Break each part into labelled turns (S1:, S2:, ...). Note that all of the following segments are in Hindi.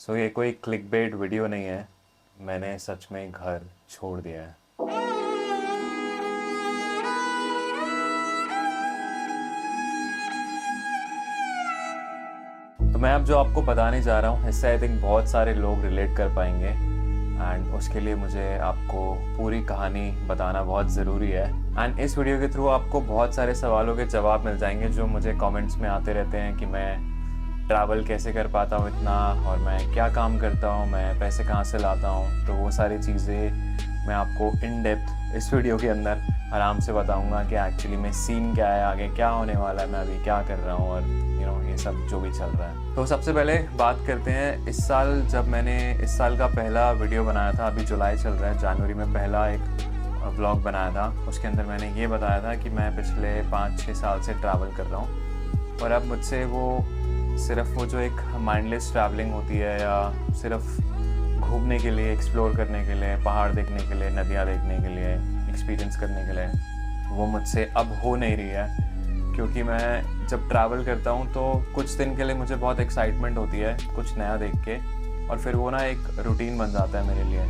S1: ये कोई क्लिकबेट वीडियो नहीं है। मैंने सच में घर छोड़ दिया है। तो मैं अब जो आपको बताने जा रहा हूँ इससे आई थिंक बहुत सारे लोग रिलेट कर पाएंगे एंड उसके लिए मुझे आपको पूरी कहानी बताना बहुत ज़रूरी है। एंड इस वीडियो के थ्रू आपको बहुत सारे सवालों के जवाब मिल जाएंगे जो मुझे कमेंट्स में आते रहते हैं कि मैं ट्रैवल कैसे कर पाता हूँ इतना, और मैं क्या काम करता हूँ, मैं पैसे कहाँ से लाता हूँ। तो वो सारी चीज़ें मैं आपको इन डेप्थ इस वीडियो के अंदर आराम से बताऊँगा कि एक्चुअली में सीन क्या है, आगे क्या होने वाला है, मैं अभी क्या कर रहा हूँ और ये सब जो भी चल रहा है। तो सबसे पहले बात करते हैं इस साल, जब मैंने इस साल का पहला वीडियो बनाया था। अभी जुलाई चल रहा है, जनवरी में पहला एक व्लॉग बनाया था। उसके अंदर मैंने ये बताया था कि मैं पिछले 5-6 साल से ट्रैवल कर रहा हूँ और अब मुझसे सिर्फ वो जो एक माइंडलेस ट्रैवलिंग होती है या सिर्फ घूमने के लिए, एक्सप्लोर करने के लिए, पहाड़ देखने के लिए, नदियाँ देखने के लिए, एक्सपीरियंस करने के लिए, वो मुझसे अब हो नहीं रही है। क्योंकि मैं जब ट्रैवल करता हूँ तो कुछ दिन के लिए मुझे बहुत एक्साइटमेंट होती है कुछ नया देख के, और फिर वो ना एक रूटीन बन जाता है मेरे लिए।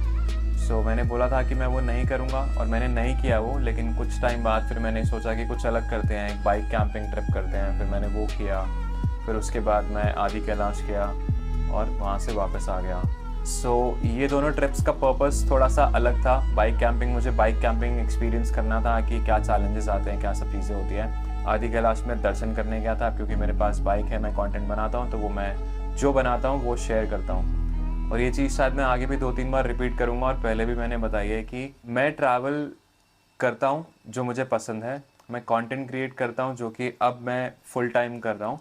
S1: मैंने बोला था कि मैं वो नहीं करूँगा और मैंने नहीं किया वो, लेकिन कुछ टाइम बाद फिर मैंने सोचा कि कुछ अलग करते हैं, एक बाइक कैंपिंग ट्रिप करते हैं। फिर मैंने वो किया, फिर उसके बाद मैं आदि कैलाश किया और वहाँ से वापस आ गया। ये दोनों ट्रिप्स का पर्पस थोड़ा सा अलग था। बाइक कैंपिंग, मुझे बाइक कैंपिंग एक्सपीरियंस करना था कि क्या चैलेंजेस आते हैं, क्या सब चीज़ें होती हैं। आदि कैलाश में दर्शन करने गया था क्योंकि मेरे पास बाइक है, मैं कंटेंट बनाता हूँ, तो वो मैं जो बनाता हूँ वो शेयर करता हूँ। और ये चीज़ शायद मैं आगे भी 2-3 बार रिपीट करूँगा, और पहले भी मैंने बताई है कि मैं ट्रैवल करता हूँ जो मुझे पसंद है। मैं कंटेंट क्रिएट करता हूँ जो कि अब मैं फुल टाइम कर रहा हूँ,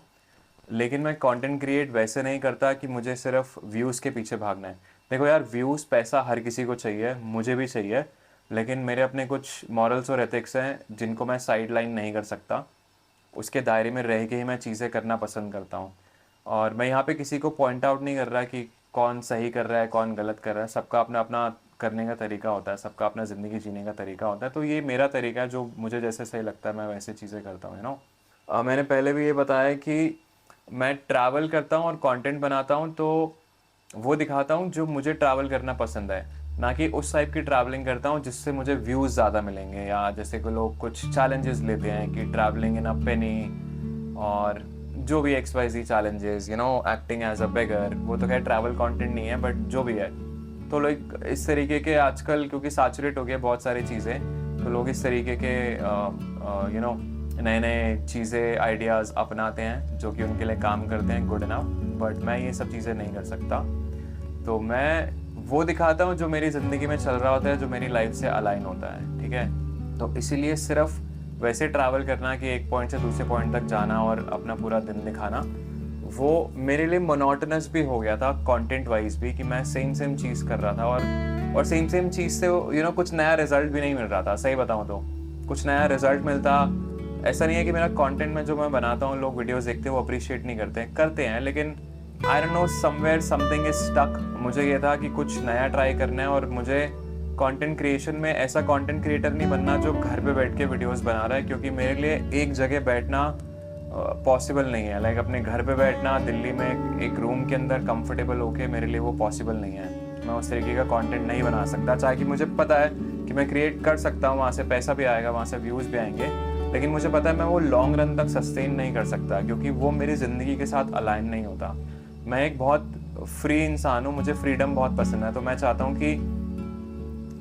S1: लेकिन मैं कंटेंट क्रिएट वैसे नहीं करता कि मुझे सिर्फ व्यूज़ के पीछे भागना है। देखो यार, व्यूज़, पैसा हर किसी को चाहिए, मुझे भी चाहिए, लेकिन मेरे अपने कुछ मॉरल्स और एथिक्स हैं जिनको मैं साइड लाइन नहीं कर सकता। उसके दायरे में रह के ही मैं चीज़ें करना पसंद करता हूँ। और मैं यहाँ पे किसी को पॉइंट आउट नहीं कर रहा कि कौन सही कर रहा है, कौन गलत कर रहा है। सबका अपना अपना करने का तरीका होता है, सबका अपना ज़िंदगी जीने का तरीका होता है। तो ये मेरा तरीका है, जो मुझे जैसे सही लगता है मैं वैसे चीज़ें करता हूँ, मैंने पहले भी ये बताया कि मैं ट्रैवल करता हूँ और कंटेंट बनाता हूँ, तो वो दिखाता हूँ जो मुझे ट्रैवल करना पसंद है, ना कि उस टाइप की ट्रैवलिंग करता हूँ जिससे मुझे व्यूज़ ज़्यादा मिलेंगे। या जैसे कि लोग कुछ चैलेंजेस लेते हैं कि ट्रैवलिंग इन अ पेनी, और जो भी XYZ challenges, acting as a beggar, वो तो खैर ट्रैवल कंटेंट नहीं है, बट जो भी है। तो लोग इस तरीके के आजकल, क्योंकि सैचुरेट हो गया बहुत सारी चीज़ें, तो लोग इस तरीके के नए नए चीज़ें, आइडियाज़ अपनाते हैं जो कि उनके लिए काम करते हैं, गुड इनफ। बट मैं ये सब चीज़ें नहीं कर सकता। तो मैं वो दिखाता हूँ जो मेरी ज़िंदगी में चल रहा होता है, जो मेरी लाइफ से अलाइन होता है, ठीक है। तो इसीलिए सिर्फ वैसे ट्रैवल करना कि एक पॉइंट से दूसरे पॉइंट तक जाना और अपना पूरा दिन दिखाना, वो मेरे लिए मोनोटोनस भी हो गया था कंटेंट वाइज भी, कि मैं सेम चीज़ कर रहा था और सेम चीज़ से कुछ नया रिजल्ट भी नहीं मिल रहा था। सही बताऊँ तो कुछ नया रिजल्ट मिलता, ऐसा नहीं है कि मेरा कंटेंट में जो मैं बनाता हूँ, लोग वीडियोस देखते हैं वो अप्रिशिएट नहीं करते हैं, लेकिन I don't know, somewhere something is stuck. मुझे ये था कि कुछ नया ट्राई करना है, और मुझे कंटेंट क्रिएशन में ऐसा कंटेंट क्रिएटर नहीं बनना जो घर पे बैठ के वीडियोस बना रहा है, क्योंकि मेरे लिए एक जगह बैठना पॉसिबल नहीं है। लाइक अपने घर पे बैठना दिल्ली में एक रूम के अंदर कंफर्टेबल होके, मेरे लिए वो पॉसिबल नहीं है। मैं उस तरीके का कंटेंट नहीं बना सकता, चाहे कि मुझे पता है कि मैं क्रिएट कर सकता हूँ, वहाँ से पैसा भी आएगा, वहाँ से व्यूज़ भी आएंगे, लेकिन मुझे पता है मैं वो लॉन्ग रन तक सस्टेन नहीं कर सकता, क्योंकि वो मेरी ज़िंदगी के साथ अलाइन नहीं होता। मैं एक बहुत फ्री इंसान हूँ, मुझे फ्रीडम बहुत पसंद है। तो मैं चाहता हूँ कि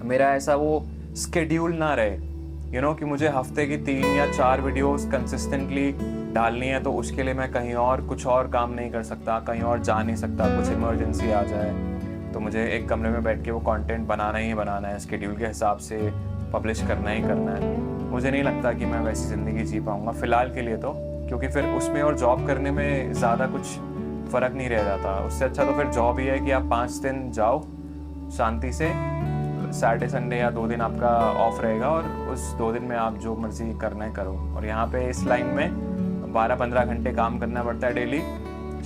S1: मेरा ऐसा वो स्केड्यूल ना रहे, कि मुझे हफ्ते की 3 या 4 वीडियोस कंसिस्टेंटली डालनी है, तो उसके लिए मैं कहीं और कुछ और काम नहीं कर सकता, कहीं और जा नहीं सकता। कुछ इमरजेंसी आ जाए तो मुझे एक कमरे में बैठ के वो कंटेंट बनाना ही बनाना है, स्केड्यूल के हिसाब से पब्लिश करना ही करना है। मुझे नहीं लगता कि मैं वैसी ज़िंदगी जी पाऊँगा फ़िलहाल के लिए, तो क्योंकि फिर उसमें और जॉब करने में ज़्यादा कुछ फ़र्क नहीं रह जाता। उससे अच्छा तो फिर जॉब ही है कि आप 5 दिन जाओ शांति से, सैटरडे संडे या 2 दिन आपका ऑफ रहेगा, और उस 2 दिन में आप जो मर्जी करना है करो। और यहाँ पे इस लाइन में 12-15 घंटे काम करना पड़ता है डेली,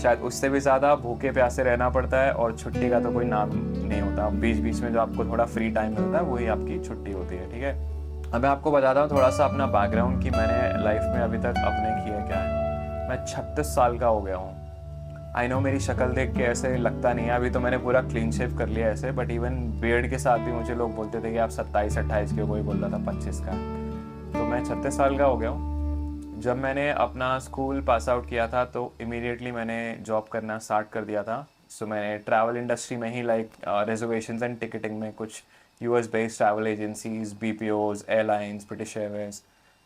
S1: शायद उससे भी ज़्यादा भूखे प्यासे रहना पड़ता है, और छुट्टी का तो कोई नाम नहीं होता। बीच बीच में जो आपको थोड़ा फ्री टाइम मिलता है वही आपकी छुट्टी होती है, ठीक है। अब मैं आपको बताता हूँ थोड़ा सा अपना बैकग्राउंड कि मैंने लाइफ में अभी तक अपने किया क्या है। मैं 36 साल का हो गया हूँ, आई नो मेरी शक्ल देख के ऐसे लगता नहीं है, अभी तो मैंने पूरा क्लीन शेव कर लिया ऐसे, बट इवन बियर्ड के साथ भी मुझे लोग बोलते थे कि आप 27-28 के हो, कोई बोल रहा था 25 का। तो मैं 36 साल का हो गया हूँ। जब मैंने अपना स्कूल पास आउट किया था तो इमीडिएटली मैंने जॉब करना स्टार्ट कर दिया था। सो मैंने ट्रैवल इंडस्ट्री में ही लाइक रिजर्वेशंस एंड टिकटिंग में कुछ US based travel agencies, BPOs, airlines, British Airways,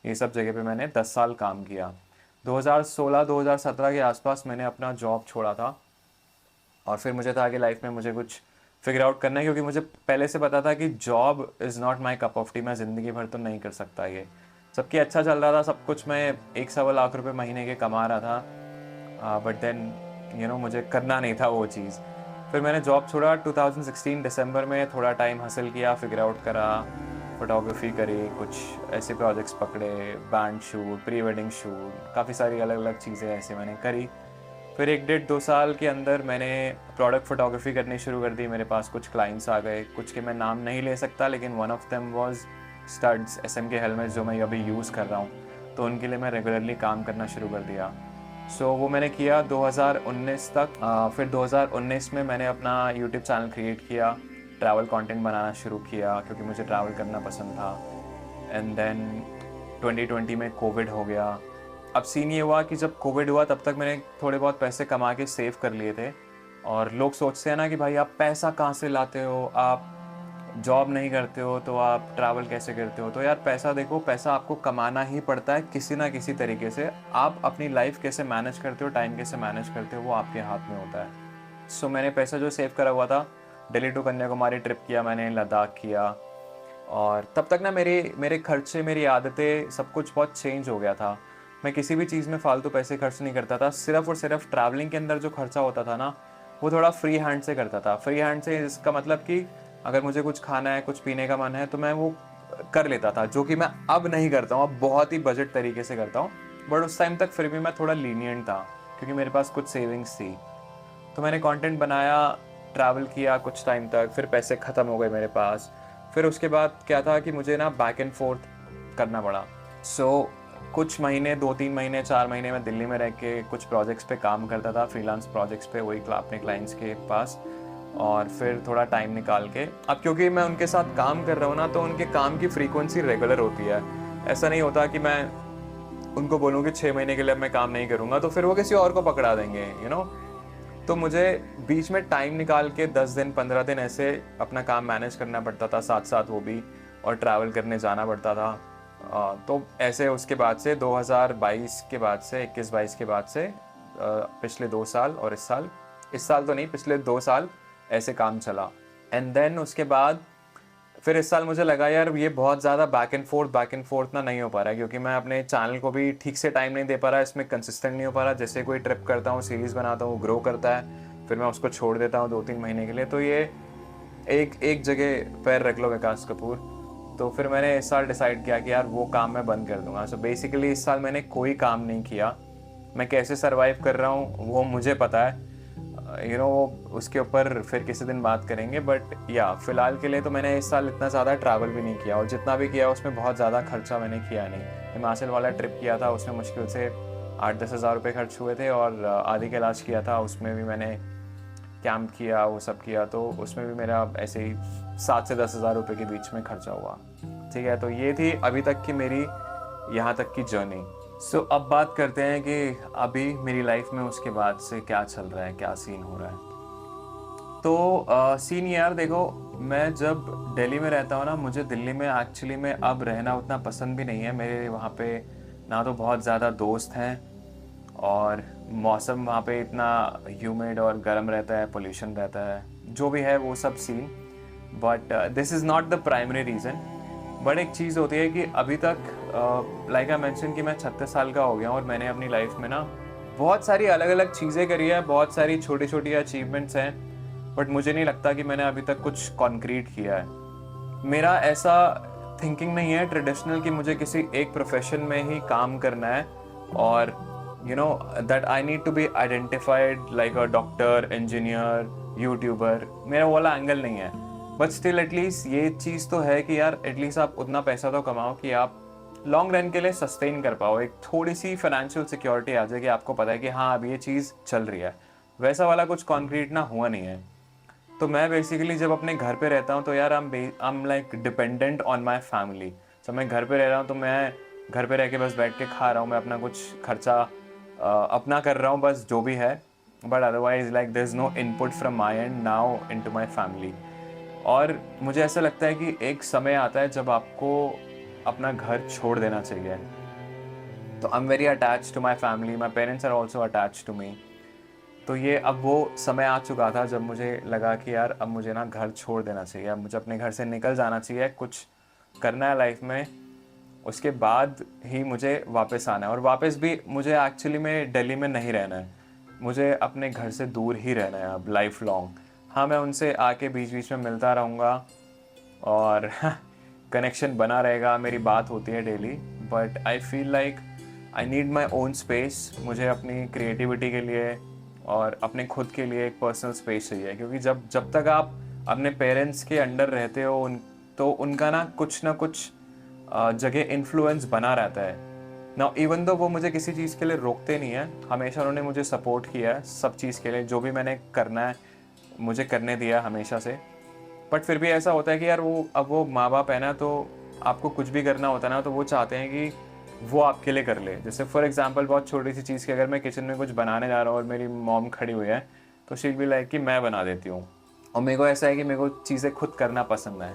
S1: ये सब जगह पे मैंने 10 साल काम किया। 2016-2017 के आसपास मैंने अपना जॉब छोड़ा था और फिर मुझे था कि लाइफ में मुझे कुछ फिगर आउट करना है, क्योंकि मुझे पहले से पता था कि job is not my cup of T. मैं ज़िंदगी भर तो नहीं कर सकता ये। सबकी अच्छा चल रहा था सब कुछ, मैं 1-1.25 लाख रुपए महीने के कमा रहा था, बट देन मुझे करना नहीं था वो चीज़। फिर मैंने जॉब छोड़ा 2016 दिसंबर में, थोड़ा टाइम हासिल किया, फिगर आउट करा, फोटोग्राफी करी, कुछ ऐसे प्रोजेक्ट्स पकड़े, band shoot, pre wedding shoot, काफ़ी सारी अलग अलग चीज़ें ऐसे मैंने करी। फिर 1-1.5-2 साल के अंदर मैंने प्रोडक्ट फोटोग्राफी करनी शुरू कर दी। मेरे पास कुछ क्लाइंट्स आ गए, कुछ के मैं नाम नहीं ले सकता, लेकिन one of them was studs SM के हेलमेट्स जो मैं अभी यूज़ कर रहा हूँ, तो उनके लिए मैं रेगुलरली काम करना शुरू कर दिया। सो वो मैंने किया 2019 तक। फिर 2019 में मैंने अपना यूट्यूब चैनल क्रिएट किया, ट्रैवल कंटेंट बनाना शुरू किया क्योंकि मुझे ट्रैवल करना पसंद था। एंड देन 2020 में कोविड हो गया। अब सीन ये हुआ कि जब कोविड हुआ तब तक मैंने थोड़े बहुत पैसे कमा के सेव कर लिए थे, और लोग सोचते हैं ना कि भाई आप पैसा कहाँ से लाते हो, आप जॉब नहीं करते हो तो आप ट्रैवल कैसे करते हो। तो यार पैसा देखो, पैसा आपको कमाना ही पड़ता है किसी ना किसी तरीके से। आप अपनी लाइफ कैसे मैनेज करते हो, टाइम कैसे मैनेज करते हो, वो आपके हाथ में होता है। सो मैंने पैसा जो सेव करा हुआ था, दिल्ली टू कन्याकुमारी ट्रिप किया मैंने, लद्दाख किया, और तब तक ना मेरे खर्चे, मेरी आदतें, सब कुछ बहुत चेंज हो गया था। मैं किसी भी चीज़ में फालतू पैसे खर्च नहीं करता था। सिर्फ और सिर्फ ट्रैवलिंग के अंदर जो खर्चा होता था ना, वो थोड़ा फ्री हैंड से करता था। फ्री हैंड से इसका मतलब कि अगर मुझे कुछ खाना है, कुछ पीने का मन है, तो मैं वो कर लेता था, जो कि मैं अब नहीं करता हूँ। अब बहुत ही बजट तरीके से करता हूँ, बट उस टाइम तक फिर भी मैं थोड़ा लीनियंट था क्योंकि मेरे पास कुछ सेविंग्स थी। तो मैंने कंटेंट बनाया, ट्रैवल किया कुछ टाइम तक, फिर पैसे ख़त्म हो गए मेरे पास। फिर उसके बाद क्या था कि मुझे ना बैक एंड फोर्थ करना पड़ा। सो कुछ महीने, 2-3 महीने, 4 महीने मैं दिल्ली में रह के कुछ प्रोजेक्ट्स पे काम करता था, फ्रीलांस प्रोजेक्ट्स पे, वही अपने क्लाइंट्स के पास। और फिर थोड़ा टाइम निकाल के, अब क्योंकि मैं उनके साथ काम कर रहा हूँ ना, तो उनके काम की फ्रीक्वेंसी रेगुलर होती है। ऐसा नहीं होता कि मैं उनको बोलूँ कि 6 महीने के लिए अब मैं काम नहीं करूँगा, तो फिर वो किसी और को पकड़ा देंगे। तो मुझे बीच में टाइम निकाल के 10 दिन, 15 दिन ऐसे अपना काम मैनेज करना पड़ता था, साथ साथ वो भी, और ट्रैवल करने जाना पड़ता था। तो ऐसे उसके बाद से 2022 के बाद से, 21-22 के बाद से पिछले 2 साल और इस साल तो नहीं, पिछले 2 साल ऐसे काम चला। एंड देन उसके बाद फिर इस साल मुझे लगा यार ये बहुत ज़्यादा बैक एंड फोर्थ ना नहीं हो पा रहा है, क्योंकि मैं अपने चैनल को भी ठीक से टाइम नहीं दे पा रहा, इसमें कंसिस्टेंट नहीं हो पा रहा। जैसे कोई ट्रिप करता हूँ, सीरीज़ बनाता हूँ, ग्रो करता है, फिर मैं उसको छोड़ देता हूँ 2-3 महीने के लिए। तो ये एक जगह पैर रख लो विकास कपूर। तो फिर मैंने इस साल डिसाइड किया कि यार वो काम मैं बंद कर दूंगा। सो बेसिकली इस साल मैंने कोई काम नहीं किया। मैं कैसे सरवाइव कर रहा हूँ वो मुझे पता है, उसके ऊपर फिर किसी दिन बात करेंगे। बट या फिलहाल के लिए तो मैंने इस साल इतना ज़्यादा ट्रैवल भी नहीं किया, और जितना भी किया उसमें बहुत ज़्यादा खर्चा मैंने किया नहीं। हिमाचल वाला ट्रिप किया था, उसमें मुश्किल से 8-10 हज़ार रुपये खर्च हुए थे, और आदि का इलाज किया था, उसमें भी मैंने कैंप किया, वो सब किया, तो उसमें भी मेरा ऐसे ही 7 से 10 हज़ार रुपये के बीच में खर्चा हुआ। ठीक है, तो ये थी अभी तक की मेरी यहाँ तक की जर्नी। सो अब बात करते हैं कि अभी मेरी लाइफ में उसके बाद से क्या चल रहा है, क्या सीन हो रहा है। तो सीन यार देखो, मैं जब दिल्ली में रहता हूँ ना, मुझे दिल्ली में एक्चुअली में अब रहना उतना पसंद भी नहीं है। मेरे वहाँ पे ना तो बहुत ज़्यादा दोस्त हैं, और मौसम वहाँ पे इतना ह्यूमिड और गर्म रहता है, पोल्यूशन रहता है, जो भी है वो सब scene. But this is not the primary reason. But एक चीज़ होती है कि अभी तक लाइक आई मेंशन कि मैं 36 साल का हो गया हूँ, और मैंने अपनी लाइफ में ना बहुत सारी अलग अलग चीज़ें करी है, बहुत सारी छोटी छोटी अचीवमेंट्स हैं, बट मुझे नहीं लगता कि मैंने अभी तक कुछ कॉन्क्रीट किया है। मेरा ऐसा थिंकिंग नहीं है ट्रेडिशनल कि मुझे किसी एक प्रोफेशन में ही काम करना है, और that I need to be identified like a doctor, engineer, YouTuber. मेरा वो वाला एंगल नहीं है। बट स्टिल एटलीस्ट ये चीज़ तो है कि यार एटलीस्ट आप उतना पैसा तो कमाओ कि आप लॉन्ग रन के लिए सस्टेन कर पाओ, एक थोड़ी सी फाइनेंशियल सिक्योरिटी आ जाए कि आपको पता है कि हाँ अब ये चीज़ चल रही है। वैसा वाला कुछ कॉन्क्रीट ना हुआ नहीं है। तो मैं बेसिकली जब अपने घर पे रहता हूँ तो यार I am like dependent on my family. जब मैं घर पे रह रहा हूँ तो मैं घर पे रह के बस बैठ के खा रहा हूँ, मैं अपना कुछ खर्चा अपना कर रहा हूँ, बस जो भी है। But otherwise like there is no input from my end now into my family. और मुझे ऐसा लगता है कि एक समय आता है जब आपको अपना घर छोड़ देना चाहिए। तो I am very attach to my family, my parents are also attach to me. तो ये अब वो समय आ चुका था जब मुझे लगा कि यार अब मुझे ना घर छोड़ देना चाहिए, अब मुझे अपने घर से निकल जाना चाहिए, कुछ करना है लाइफ में, उसके बाद ही मुझे वापस आना है। और वापस भी मुझे एक्चुअली में दिल्ली में नहीं रहना है, मुझे अपने घर से दूर ही रहना है अब लाइफ लॉन्ग। हाँ, मैं उनसे आके बीच बीच में मिलता रहूँगा और कनेक्शन बना रहेगा, मेरी बात होती है daily. But I feel like I need my own space. मुझे अपनी क्रिएटिविटी के लिए और अपने खुद के लिए एक पर्सनल स्पेस चाहिए, क्योंकि जब तक आप अपने पेरेंट्स के अंडर रहते हो तो उनका ना कुछ जगह इन्फ्लुएंस बना रहता है ना। इवन दो वो मुझे किसी चीज़ के लिए रोकते नहीं है, हमेशा उन्होंने मुझे सपोर्ट किया है सब चीज़ के लिए, जो भी मैंने करना है मुझे करने दिया हमेशा से। बट फिर भी ऐसा होता है कि यार वो माँ बाप है ना, तो आपको कुछ भी करना होता है ना तो वो चाहते हैं कि वो आपके लिए कर ले। जैसे फॉर एग्जांपल बहुत छोटी सी चीज़ की अगर मैं किचन में कुछ बनाने जा रहा हूँ और मेरी मॉम खड़ी हुई है तो शी विल लाइक कि मैं बना देती हूँ। और मेरे को ऐसा है कि मेरे को चीज़ें खुद करना पसंद है।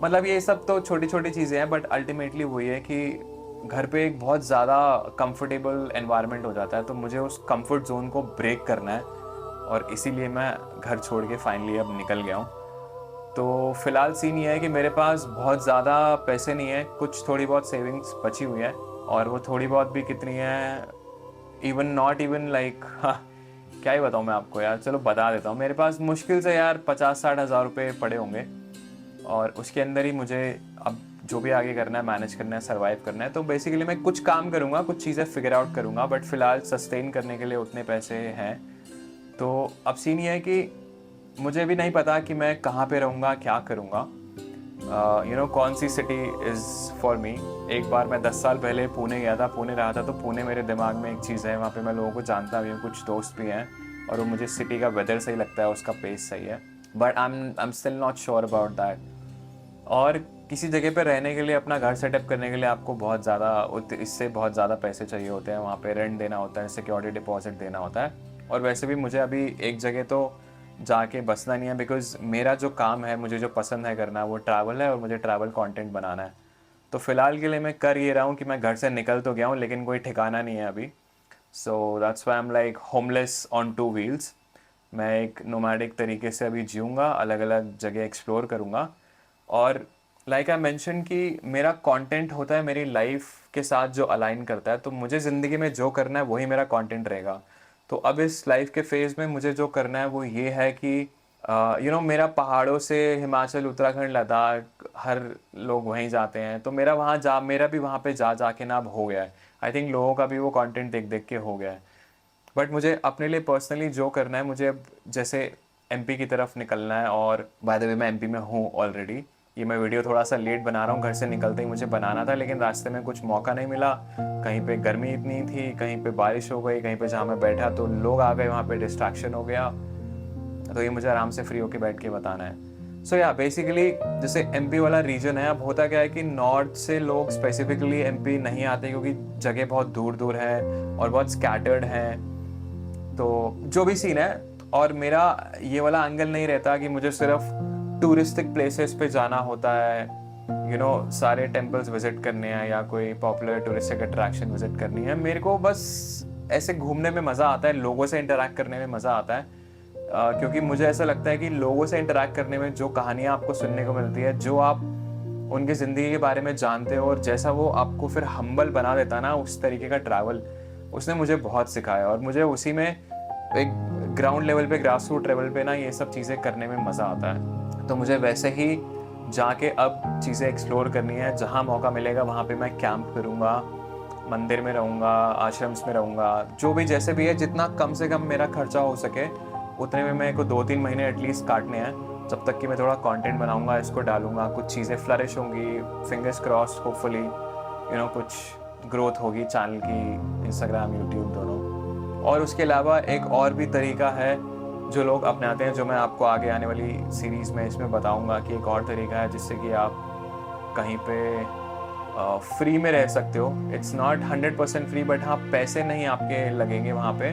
S1: मतलब ये सब तो छोटी छोटी चीज़ें हैं, बट अल्टीमेटली वही है कि घर पे एक बहुत ज़्यादा कंफर्टेबल एनवायरनमेंट हो जाता है, तो मुझे उस कंफर्ट जोन को ब्रेक करना है और इसीलिए मैं घर छोड़ के फाइनली अब निकल गया हूँ। तो फ़िलहाल सीन ये है कि मेरे पास बहुत ज़्यादा पैसे नहीं है, कुछ थोड़ी बहुत सेविंग्स बची हुई है, और वो थोड़ी बहुत भी कितनी है, इवन नॉट इवन लाइक क्या ही बताऊँ मैं आपको यार, चलो बता देता हूँ। मेरे पास मुश्किल से यार 50-60 हज़ार रुपये पड़े होंगे, और उसके अंदर ही मुझे अब जो भी आगे करना है, मैनेज करना है, सर्वाइव करना है। तो बेसिकली मैं कुछ काम करूँगा, कुछ चीज़ें फिगर आउट करूँगा, बट फ़िलहाल सस्टेन करने के लिए उतने पैसे हैं। तो अब सीन ये है कि मुझे भी नहीं पता कि मैं कहाँ पे रहूँगा, क्या करूँगा, कौन सी सिटी इज़ फॉर मी। एक बार मैं 10 साल पहले पुणे गया था, पुणे रहा था, तो पुणे मेरे दिमाग में एक चीज़ है, वहाँ पे मैं लोगों को जानता भी हूँ, कुछ दोस्त भी हैं, और वो मुझे सिटी का वेदर सही लगता है, उसका पेस सही है। But I am still not sure about that. और किसी जगह पे रहने के लिए, अपना घर सेटअप करने के लिए आपको बहुत ज़्यादा इससे बहुत ज़्यादा पैसे चाहिए होते हैं। वहाँ पे रेंट देना होता है, सिक्योरिटी डिपॉजिट देना होता है। और वैसे भी मुझे अभी एक जगह तो जाके बसना नहीं है, बिकॉज़ मेरा जो काम है, मुझे जो पसंद है करना, वो ट्रैवल है और मुझे ट्रैवल कंटेंट बनाना है। तो फ़िलहाल के लिए मैं कर ये रहा हूँ कि मैं घर से निकल तो गया हूँ, लेकिन कोई ठिकाना नहीं है अभी। So that's why I am like homeless on 2 wheels. मैं एक नोमैडिक तरीके से अभी जीऊँगा, अलग अलग जगह एक्सप्लोर करूँगा। और लाइक आई मेंशन कि मेरा कंटेंट होता है मेरी लाइफ के साथ जो अलाइन करता है, तो मुझे ज़िंदगी में जो करना है वही मेरा कंटेंट रहेगा। तो अब इस लाइफ के फेज़ में मुझे जो करना है वो ये है कि मेरा पहाड़ों से हिमाचल, उत्तराखंड, लद्दाख, हर लोग वहीं जाते हैं, तो मेरा भी वहाँ पे जा जा के ना अब हो गया है। आई थिंक लोगों का भी वो कंटेंट देख देख के हो गया है। बट मुझे अपने लिए पर्सनली जो करना है, मुझे अब जैसे एमपी की तरफ निकलना है। और बाय द वे मैं एमपी में हूँ ऑलरेडी। ये मैं वीडियो थोड़ा सा लेट बना रहा हूँ, घर से निकलते ही मुझे बनाना था, लेकिन रास्ते में कुछ मौका नहीं मिला। कहीं पे गर्मी इतनी थी, कहीं पे बारिश हो गई, कहीं पे जहाँ मैं बैठा तो लोग आ गए, वहाँ पे डिस्ट्रैक्शन हो गया। तो ये मुझे आराम से फ्री होके बैठ के बताना है। सो या बेसिकली जैसे एमपी वाला रीजन है, अब होता क्या है कि नॉर्थ से लोग स्पेसिफिकली एमपी नहीं आते, क्योंकि जगह बहुत दूर दूर है और बहुत स्कैटर्ड है। तो जो भी सीन है, और मेरा ये वाला एंगल नहीं रहता कि मुझे सिर्फ टूरिस्टिक प्लेसेस पे जाना होता है, सारे टेम्पल्स विजिट करने हैं या कोई पॉपुलर टूरिस्टिक अट्रैक्शन विजिट करनी है। मेरे को बस ऐसे घूमने में मज़ा आता है, लोगों से इंटरेक्ट करने में मज़ा आता है। क्योंकि मुझे ऐसा लगता है कि लोगों से इंटरेक्ट करने में जो कहानियाँ आपको सुनने को मिलती है, जो आप उनकी ज़िंदगी के बारे में जानते हो, और जैसा वो आपको फिर हम्बल बना देता है ना, उस तरीके का ट्रैवल उसने मुझे बहुत सिखाया। और मुझे उसी में एक ग्राउंड लेवल पे, ग्रास रूट लेवल पे ना, ये सब चीज़ें करने में मज़ा आता है। तो मुझे वैसे ही जाके अब चीज़ें एक्सप्लोर करनी है। जहाँ मौका मिलेगा वहाँ पे मैं कैंप करूँगा, मंदिर में रहूँगा, आश्रम्स में रहूँगा, जो भी जैसे भी है, जितना कम से कम मेरा खर्चा हो सके उतने में मेरे को 2-3 महीने एटलीस्ट काटने हैं, जब तक कि मैं थोड़ा कंटेंट बनाऊँगा, इसको डालूँगा, कुछ चीज़ें फ्लरिश होंगी, फिंगर्स क्रॉस्ड, होपफुली कुछ ग्रोथ होगी चैनल की, इंस्टाग्राम, यूट्यूब दोनों। और उसके अलावा एक और भी तरीका है जो लोग अपनाते हैं, जो मैं आपको आगे आने वाली सीरीज़ में इसमें बताऊंगा कि एक और तरीका है जिससे कि आप कहीं पे फ्री में रह सकते हो। इट्स नॉट 100% फ्री, बट हाँ पैसे नहीं आपके लगेंगे वहाँ पे,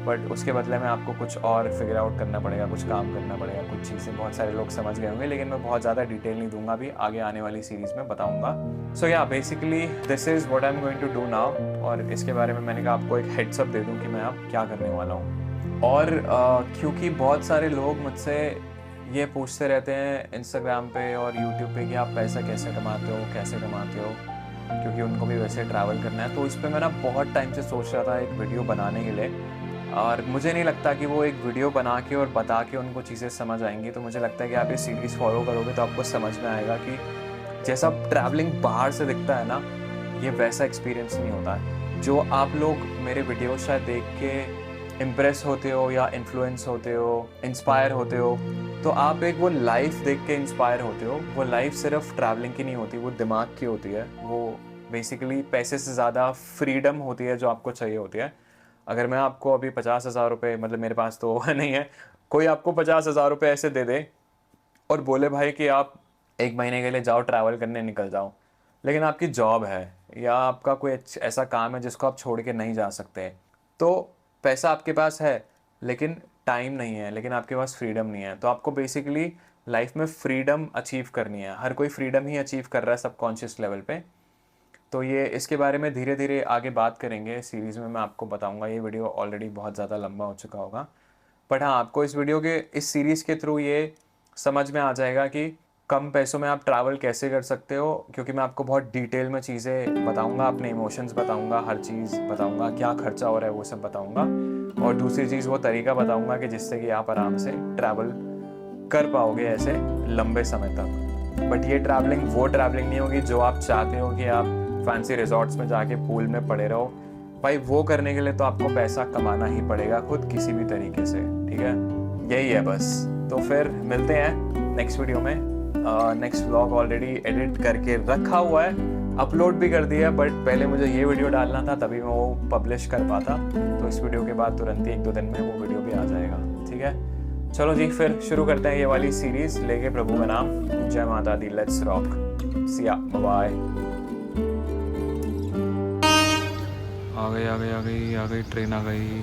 S1: बट उसके बदले में आपको कुछ और फिगर आउट करना पड़ेगा, कुछ काम करना पड़ेगा, कुछ चीज़ें बहुत सारे लोग समझ गए होंगे, लेकिन मैं बहुत ज़्यादा डिटेल नहीं दूंगा, अभी आगे आने वाली सीरीज़ में बताऊंगा। सो या basically this is what I am going to do now, और इसके बारे में मैंने कहा आपको एक हेड्स अप दे दूँ कि मैं अब क्या करने वाला हूँ। और क्योंकि बहुत सारे लोग मुझसे ये पूछते रहते हैं इंस्टाग्राम पे और यूट्यूब पे कि आप पैसा कैसे कमाते हो, कैसे कमाते हो, क्योंकि उनको भी वैसे ट्रैवल करना है। तो इस पे मैं ना बहुत टाइम से सोच रहा था एक वीडियो बनाने के लिए, और मुझे नहीं लगता कि वो एक वीडियो बना के और बता के उनको चीज़ें समझ आएंगी। तो मुझे लगता है कि आप ये सीरीज़ फॉलो करोगे तो आपको समझ में आएगा कि जैसा ट्रैवलिंग बाहर से दिखता है ना, ये वैसा एक्सपीरियंस नहीं होता है। जो आप लोग मेरे वीडियो शायद देख के इम्प्रेस होते हो या इन्फ्लुएंस होते हो, इंस्पायर होते हो, तो आप एक वो लाइफ देख के इंस्पायर होते हो। वो लाइफ सिर्फ ट्रैवलिंग की नहीं होती, वो दिमाग की होती है। वो बेसिकली पैसे से ज़्यादा फ्रीडम होती है जो आपको चाहिए होती है। अगर मैं आपको अभी 50,000 रुपये, मतलब मेरे पास तो नहीं है, कोई आपको 50,000 रुपये ऐसे दे दे और बोले भाई कि आप 1 महीने के लिए जाओ ट्रैवल करने, निकल जाओ, लेकिन आपकी जॉब है या आपका कोई ऐसा काम है जिसको आप छोड़ के नहीं जा सकते, तो पैसा आपके पास है लेकिन टाइम नहीं है, लेकिन आपके पास फ्रीडम नहीं है। तो आपको बेसिकली लाइफ में फ्रीडम अचीव करनी है। हर कोई फ्रीडम ही अचीव कर रहा है सबकॉन्शियस लेवल पे। तो ये इसके बारे में धीरे धीरे आगे बात करेंगे सीरीज़ में, मैं आपको बताऊंगा। ये वीडियो ऑलरेडी बहुत ज़्यादा लंबा हो चुका होगा, बट हाँ आपको इस वीडियो के, इस सीरीज़ के थ्रू ये समझ में आ जाएगा कि कम पैसों में आप ट्रैवल कैसे कर सकते हो, क्योंकि मैं आपको बहुत डिटेल में चीज़ें बताऊंगा, अपने इमोशंस बताऊंगा, हर चीज़ बताऊंगा, क्या खर्चा हो रहा है वो सब बताऊंगा, और दूसरी चीज़ वो तरीका बताऊंगा कि जिससे कि आप आराम से ट्रैवल कर पाओगे ऐसे लंबे समय तक। बट ये ट्रैवलिंग वो ट्रैवलिंग नहीं होगी जो आप चाहते हो कि आप फैंसी रिजॉर्ट्स में जाके पूल में पड़े रहो। भाई वो करने के लिए तो आपको पैसा कमाना ही पड़ेगा खुद, किसी भी तरीके से, ठीक है। यही है बस। तो फिर मिलते हैं नेक्स्ट वीडियो में। नेक्स्ट व्लॉग ऑलरेडी एडिट करके रखा हुआ है, अपलोड भी कर दिया, बट पहले मुझे ये वीडियो डालना था तभी मैं वो पब्लिश कर पाता। तो इस वीडियो के बाद तुरंत ही 1-2 दिन में वो वीडियो भी आ जाएगा, ठीक है। चलो जी, फिर शुरू करते हैं ये वाली सीरीज़ लेके प्रभु का नाम। जय माता दी, लेट्स रॉक, सिया, बाय। आ गई ट्रेन आ गई।